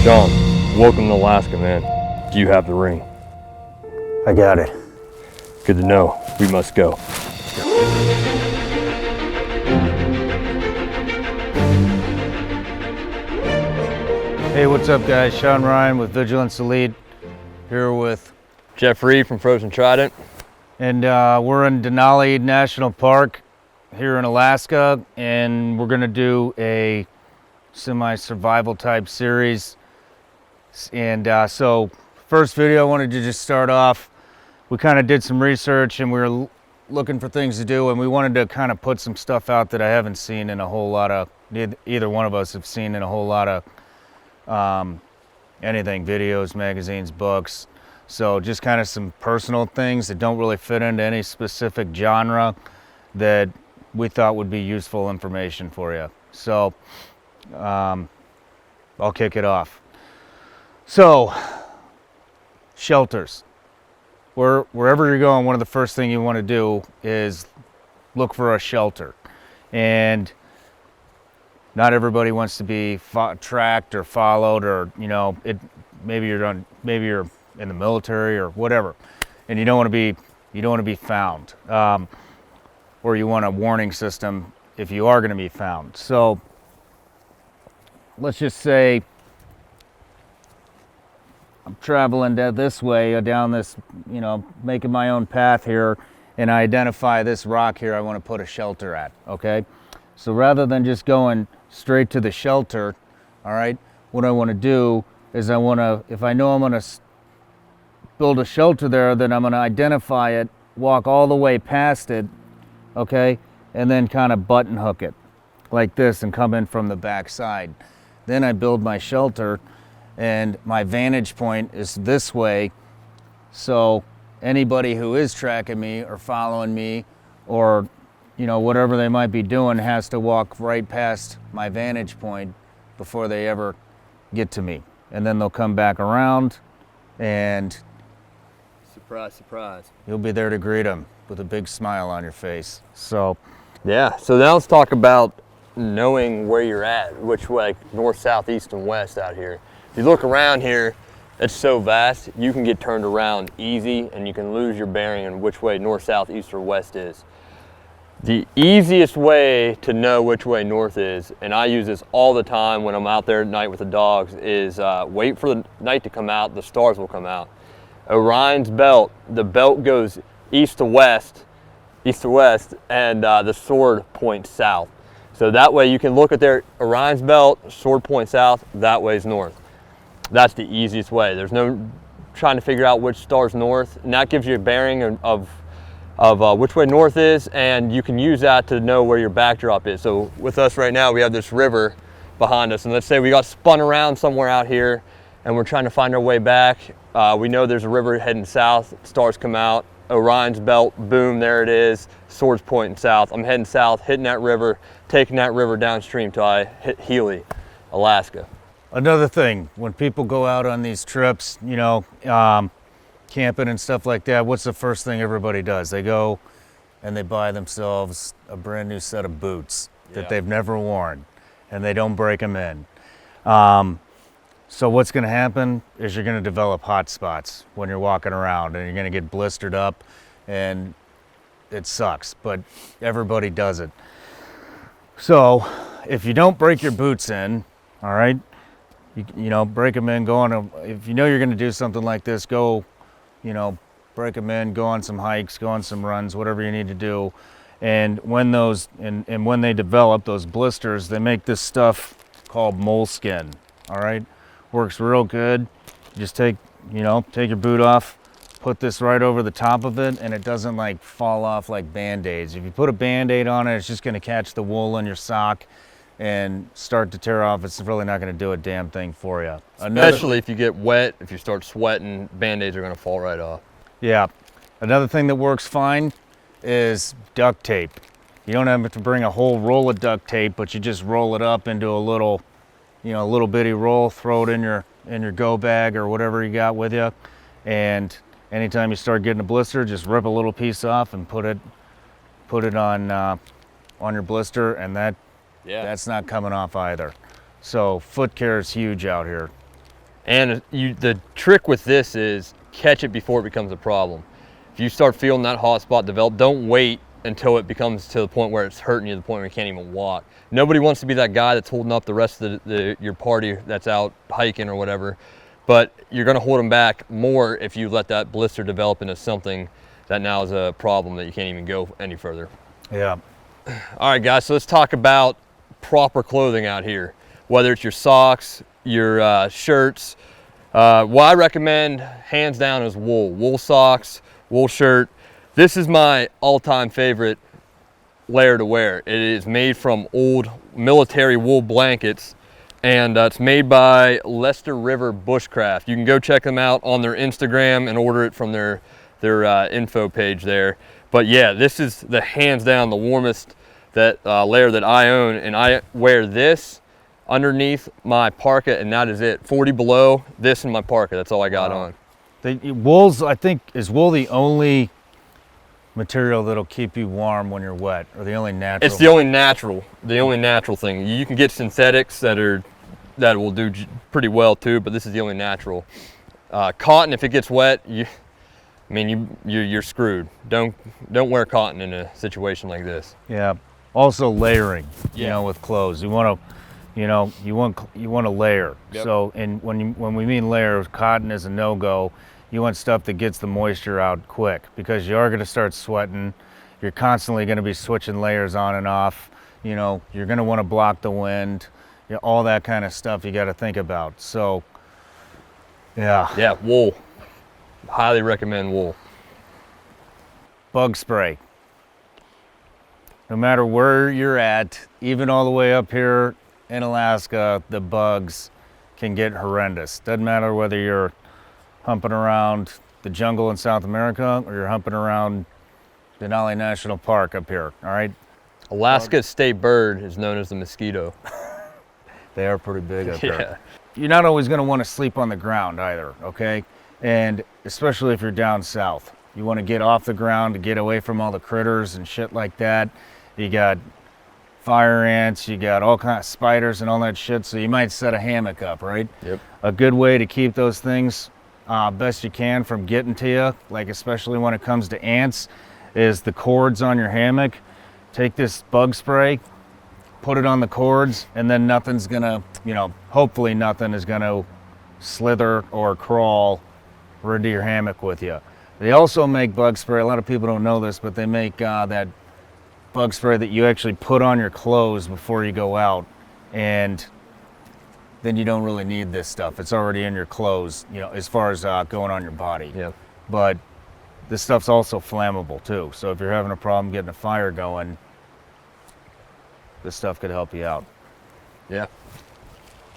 Shawn, welcome to Alaska, man. Do you have the ring? I got it. Good to know. We must go. Hey, what's up, guys? Shawn Ryan with Vigilance Elite, here with Jeff Reid from Frozen Trident. And we're in Denali National Park here in Alaska, and we're gonna do a semi-survival type series. And so first video, I wanted to just start off. We kind of did some research and we were looking for things to do, and we wanted to kind of put some stuff out that I haven't seen in a whole lot of, either one of us have seen in a whole lot of anything, videos, magazines, books. So just kind of some personal things that don't really fit into any specific genre that we thought would be useful information for you. So I'll kick it off. So, shelters. Wherever you're going, one of the first things you want to do is look for a shelter. And not everybody wants to be tracked or followed, or maybe you're in the military or whatever, and you don't want to be found, or you want a warning system if you are going to be found. So let's just say I'm traveling this way, down this, making my own path here, and I identify this rock here I want to put a shelter at, okay? So rather than just going straight to the shelter, all right, what I want to do is if I know I'm going to build a shelter there, then I'm going to identify it, walk all the way past it, okay, and then kind of button hook it like this and come in from the back side. Then I build my shelter, and my vantage point is this way, so anybody who is tracking me or following me or whatever they might be doing has to walk right past my vantage point before they ever get to me. And then they'll come back around, and surprise, surprise, you'll be there to greet them with a big smile on your face. So yeah, so now let's talk about knowing where you're at, which way, north, south, east, and west out here. If you look around here, it's so vast, you can get turned around easy, and you can lose your bearing in which way north, south, east, or west is. The easiest way to know which way north is, and I use this all the time when I'm out there at night with the dogs, is wait for the night to come out, the stars will come out. Orion's belt, the belt goes east to west, and the sword points south. So that way you can look at their Orion's belt, sword points south, that way's north. That's the easiest way. There's no trying to figure out which star's north, and that gives you a bearing of which way north is, and you can use that to know where your backdrop is. So with us right now, we have this river behind us, and let's say we got spun around somewhere out here and we're trying to find our way back. We know there's a river heading south, stars come out, Orion's belt, boom, there it is, swords pointing south. I'm heading south, hitting that river, taking that river downstream till I hit Healy, Alaska. another thing, when people go out on these trips, camping and stuff like that, what's the first thing everybody does? They go and they buy themselves a brand new set of boots that they've never worn, and they don't break them in. So what's going to happen is you're going to develop hot spots when you're walking around, and you're going to get blistered up, and it sucks, but everybody does it. So if you don't break your boots in, all right, break them in, go on if you know you're going to do something like this, go, break them in, go on some hikes, go on some runs, whatever you need to do. And when when they develop those blisters, they make this stuff called moleskin, all right? Works real good. Just take your boot off, put this right over the top of it, and it doesn't like fall off like Band-Aids. If you put a Band-Aid on it, it's just gonna catch the wool in your sock and start to tear off. It's really not gonna do a damn thing for you. Especially if you get wet, if you start sweating, Band-Aids are gonna fall right off. Yeah. Another thing that works fine is duct tape. You don't have to bring a whole roll of duct tape, but you just roll it up into a little bitty roll, throw it in your go bag or whatever you got with you. And anytime you start getting a blister, just rip a little piece off and put it on your blister, and that's not coming off either. So foot care is huge out here. And the trick with this is catch it before it becomes a problem. If you start feeling that hot spot develop, don't wait until it becomes to the point where it's hurting you, to the point where you can't even walk. Nobody wants to be that guy that's holding up the rest of your party that's out hiking or whatever, but you're gonna hold them back more if you let that blister develop into something that now is a problem that you can't even go any further. Yeah. All right, guys, so let's talk about proper clothing out here, whether it's your socks, your shirts. What I recommend, hands down, is wool socks, wool shirt. This is my all-time favorite layer to wear. It is made from old military wool blankets, and it's made by Leicester River Bushcraft. You can go check them out on their Instagram and order it from their info page there. But yeah, this is the hands down the warmest layer that I own, and I wear this underneath my parka, and that is it. 40 below, this and my parka, that's all I got on. The wool's, I think, is wool the only material that'll keep you warm when you're wet, or the only natural? It's the only natural thing. You can get synthetics that will do pretty well too, but this is the only natural. Cotton, if it gets wet, you're screwed. Don't wear cotton in a situation like this. Yeah. Also layering, Yeah. you know, with clothes. You want to layer. Yep. So, and when we mean layer, cotton is a no-go. You want stuff that gets the moisture out quick, because you are going to start sweating. You're constantly going to be switching layers on and off. You know, you're going to want to block the wind. You know, all that kind of stuff you got to think about. So, yeah. Yeah, wool. Highly recommend wool. Bug spray. No matter where you're at, even all the way up here in Alaska, the bugs can get horrendous. Doesn't matter whether you're humping around the jungle in South America or you're humping around Denali National Park up here, all right? Alaska's state bird is known as the mosquito. They are pretty big up there. Yeah. You're not always going to want to sleep on the ground either, okay? And especially if you're down south. You want to get off the ground to get away from all the critters and shit like that. You got fire ants, you got all kinds of spiders and all that shit, so you might set a hammock up, right? Yep. A good way to keep those things best you can from getting to you, like especially when it comes to ants, is the cords on your hammock. Take this bug spray, put it on the cords, and then nothing's gonna, hopefully nothing is gonna slither or crawl into your hammock with you. They also make bug spray, a lot of people don't know this, but they make that bug spray that you actually put on your clothes before you go out, and then you don't really need this stuff. It's already in your clothes, as far as going on your body. Yeah. But this stuff's also flammable too. So if you're having a problem getting a fire going, this stuff could help you out. Yeah.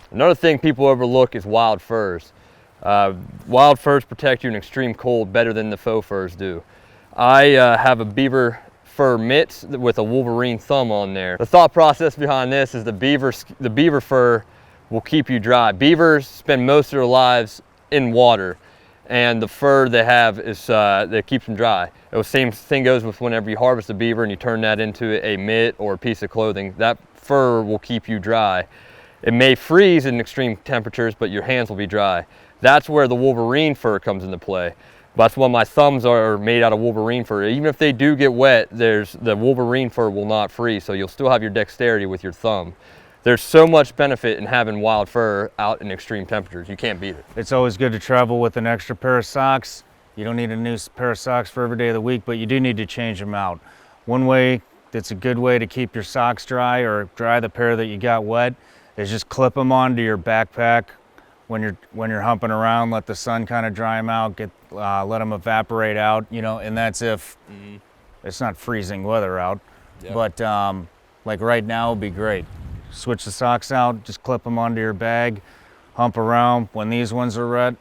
Another thing people overlook is wild furs. Wild furs protect you in extreme cold better than the faux furs do. I have a beaver fur mitts with a Wolverine thumb on there. The thought process behind this is the beaver fur will keep you dry. Beavers spend most of their lives in water, and the fur they have is that keeps them dry. The same thing goes with whenever you harvest a beaver and you turn that into a mitt or a piece of clothing. That fur will keep you dry. It may freeze in extreme temperatures, but your hands will be dry. That's where the Wolverine fur comes into play. That's why my thumbs are made out of Wolverine fur. Even if they do get wet, the Wolverine fur will not freeze, so you'll still have your dexterity with your thumb. There's so much benefit in having wild fur out in extreme temperatures. You can't beat it. It's always good to travel with an extra pair of socks. You don't need a new pair of socks for every day of the week, but you do need to change them out. One way that's a good way to keep your socks dry or dry the pair that you got wet is just clip them onto your backpack when you're humping around. Let the sun kind of dry them out, let them evaporate out, and that's if it's not freezing weather out. Yep. But like right now would be great. Switch the socks out, just clip them onto your bag, hump around. When these ones are wet,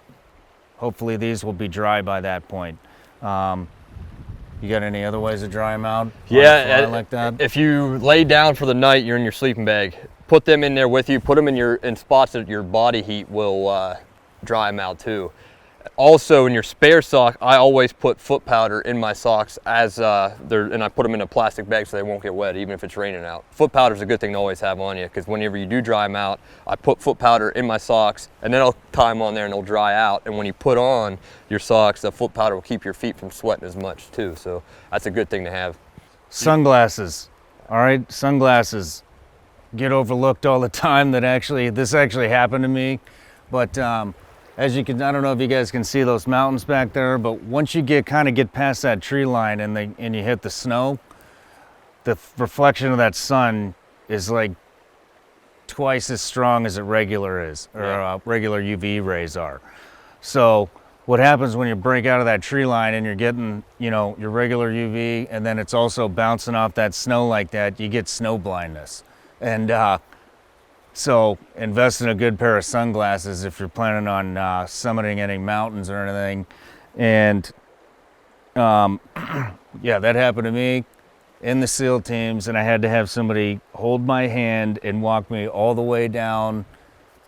hopefully these will be dry by that point. You got any other ways to dry them out? Yeah, like that? If you lay down for the night, you're in your sleeping bag. Put them in there with you. Put them in spots that your body heat will dry them out too. Also, in your spare sock, I always put foot powder in my socks and I put them in a plastic bag so they won't get wet, even if it's raining out. Foot powder is a good thing to always have on you, because whenever you do dry them out, I put foot powder in my socks, and then I'll tie them on there and they'll dry out. And when you put on your socks, the foot powder will keep your feet from sweating as much too. So that's a good thing to have. Sunglasses, all right, sunglasses get overlooked all the time. This actually happened to me, but as you can, I don't know if you guys can see those mountains back there, but once you get past that tree line and you hit the snow, the reflection of that sun is like twice as strong as regular UV rays are. So what happens when you break out of that tree line and you're getting, your regular UV, and then it's also bouncing off that snow like that, you get snow blindness. And so invest in a good pair of sunglasses if you're planning on summiting any mountains or anything. And yeah, that happened to me in the SEAL teams, and I had to have somebody hold my hand and walk me all the way down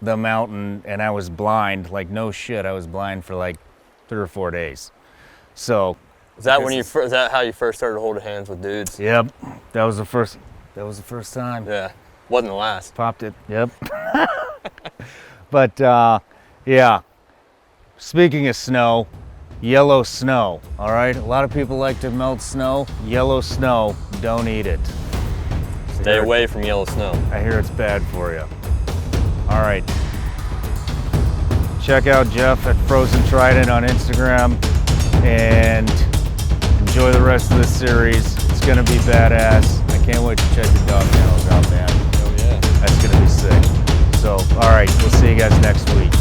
the mountain, and I was blind, like no shit, I was blind for like 3 or 4 days. So is that how you first started holding hands with dudes? Yep, that was the first time. Yeah. Wasn't the last. Popped it, yep. But yeah, speaking of snow, yellow snow, all right? A lot of people like to melt snow. Yellow snow, don't eat it. Stay away from yellow snow. I hear it's bad for you. All right. Check out Jeff at Frozen Trident on Instagram and enjoy the rest of this series. It's gonna be badass. I can't wait to check your dog kennels out, man. Oh yeah. That's gonna be sick. So, all right, we'll see you guys next week.